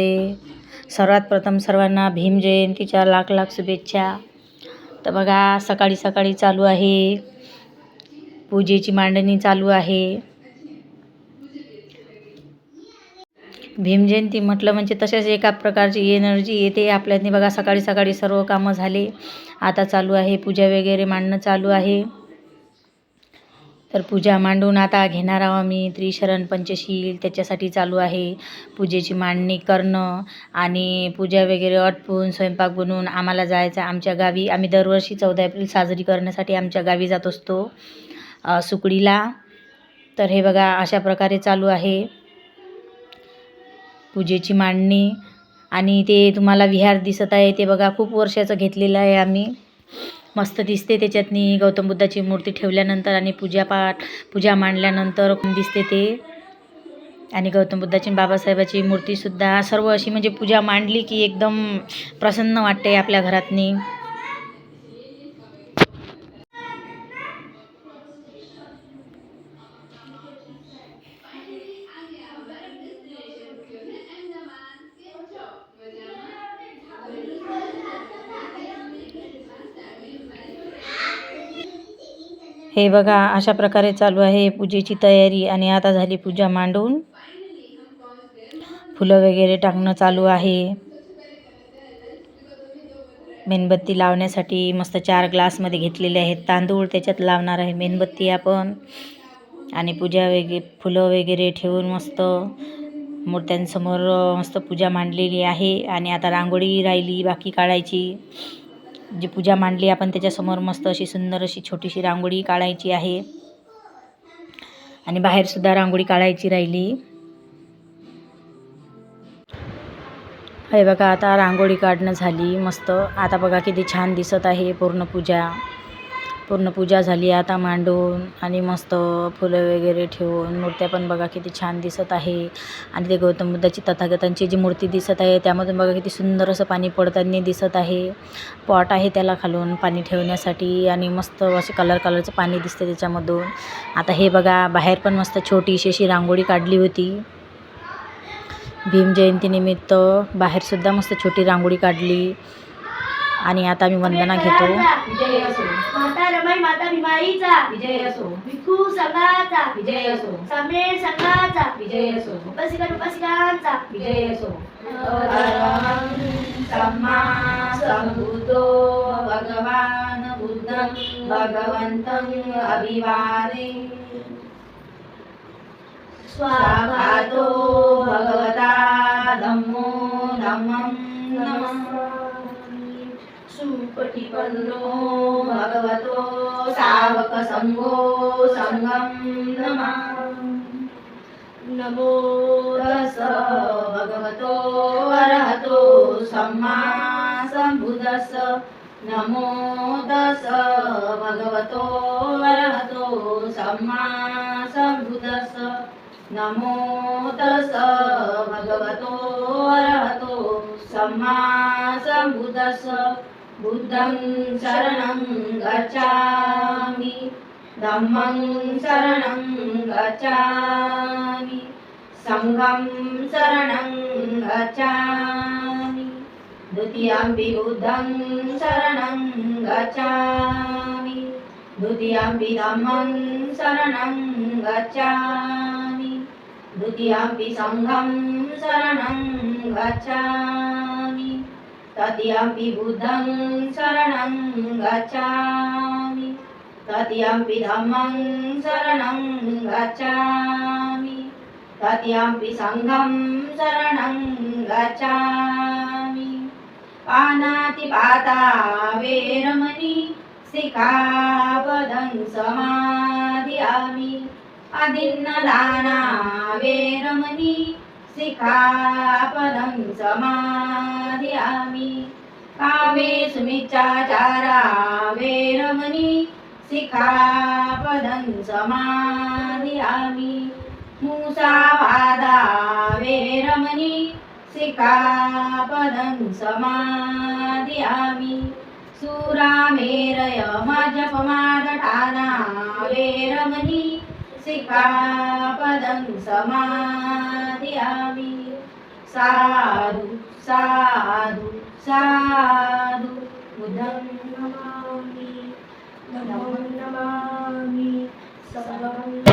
सर्वात प्रथम सर्वांना भीम जयंतीच्या लाख लाख शुभेच्छा. तर बघा सकाळी सकाळी चालू आहे, पूजेची मांडणी चालू आहे. भीम जयंती म्हटलं म्हणजे तशाच एका प्रकारची एनर्जी येते आपल्यानी. बघा सकाळी सकाळी सर्व कामं झाले, आता चालू आहे पूजा वगैरे मांडणं चालू आहे. तर पूजा मांडून आता घेणार आहोत आम्ही त्रिशरण पंचशील, त्याच्यासाठी चालू आहे पूजेची मांडणी करणं. आणि पूजा वगैरे आटपून स्वयंपाक बनवून आम्हाला जायचं आमच्या गावी. आम्ही दरवर्षी 14 एप्रिल साजरी करण्यासाठी आमच्या गावी जात असतो, सुकडीला. तर हे बघा अशा प्रकारे चालू आहे पूजेची मांडणी. आणि ते तुम्हाला विहार दिसत आहे ते बघा खूप वर्षाचं घेतलेलं आहे आम्ही. मस्त दिसते त्याच्यातनी गौतम बुद्धाची मूर्ती ठेवल्यानंतर आणि पूजा मांडल्यानंतर दिसते ते. आणि गौतम बुद्धाची बाबासाहेबाची मूर्तीसुद्धा सर्व अशी म्हणजे पूजा मांडली की एकदम प्रसन्न वाटते आपल्या घरातनी. हे बघा अशा प्रकारे चालू आहे पूजेची तयारी. आणि आता झाली पूजा मांडून, फुलं वगैरे टाकणं चालू आहे. मेणबत्ती लावण्यासाठी मस्त 4 ग्लासमध्ये घेतलेले आहेत तांदूळ, त्याच्यात लावणार आहे मेणबत्ती आपण. आणि पूजा वगैरे फुलं वगैरे ठेवून मस्त मूर्त्यांसमोर मस्त पूजा मांडलेली आहे. आणि आता रांगोळी राहिली बाकी काढायची. जी पूजा मांडली आपण त्याच्यासमोर मस्त अशी सुंदर अशी छोटीशी रांगोळी काढायची आहे. आणि बाहेरसुद्धा रांगोळी काढायची राहिली. हे बघा आता रांगोळी काढणं झाली मस्त. आता बघा किती छान दिसत आहे पूर्ण पूजा झाली आता मांडून. आणि मस्त फुलं वगैरे ठेवून मूर्त्या पण बघा किती छान दिसत आहे. आणि ते गौतम बुद्धाची तथागतांची जी मूर्ती दिसत आहे त्यामधून बघा किती सुंदर असं पाणी पडताना दिसत आहे. पॉट आहे त्याला खालून पाणी ठेवण्यासाठी. आणि मस्त असे कलरचं पाणी दिसते त्याच्यामधून. आता हे बघा बाहेर पण मस्त छोटीशी अशी रांगोळी काढली होती भीम जयंतीनिमित्त. बाहेरसुद्धा मस्त छोटी रांगोळी काढली. आणि आता आम्ही वंदना घेतो. विजय असो माता रमाई माता भीमाईचा, विजय असो भिक्खू संघाचा, विजय असो साम्य संघाचा, विजय असो उपासिकांचा, विजय असो. सम्मा संबुद्धो भगवान बुद्धं भगवन्तं अभिवादे. स्वागतो भगवता धम्मो धम्मं नमामि. सुपटिपन्नो भगवतो सावक संघो संघं नमामि. नमो तस् भगवतो अरहतो सम्मा संबुद्धस्स. नमो तस् भगवतो अरहतो सम्मा संबुद्धस्स. नमो तस् भगवतो अरहतो सम्मा संबुद्धस्स. बुद्धं शरणं गच्छामि, धम्मं शरणं गच्छामि, संघं शरणं गच्छामि. द्वितीयंपि बुद्धं शरणं गच्छामि, द्वितीयंपि धम्मं शरणं गच्छामि, द्वितीयंपि संघं शरणं गच्छामि, तृतीयंपि बुद्धं शरणं गच्छामि, तृतीयंपि धम्मं शरणं गच्छामि, तृतीयंपि संघं शरणं गच्छामि. पानातिपाता वेरमणि सिक्खापदं समादियामि. अदिन्नदाना वेरमणि सिक्खापदं समादियामि. कामेषु मिच्छाचारा वेरमणि सिक्खापदं समादियामि. मुसावादा वेरमणि सिक्खापदं समादियामि. सुरामेरय मज्जपमादठाना वेरमणि सिक्खापदं समादियामि. साधु साधु साधु बुद्धं नमामि नमो नमामि सर्वं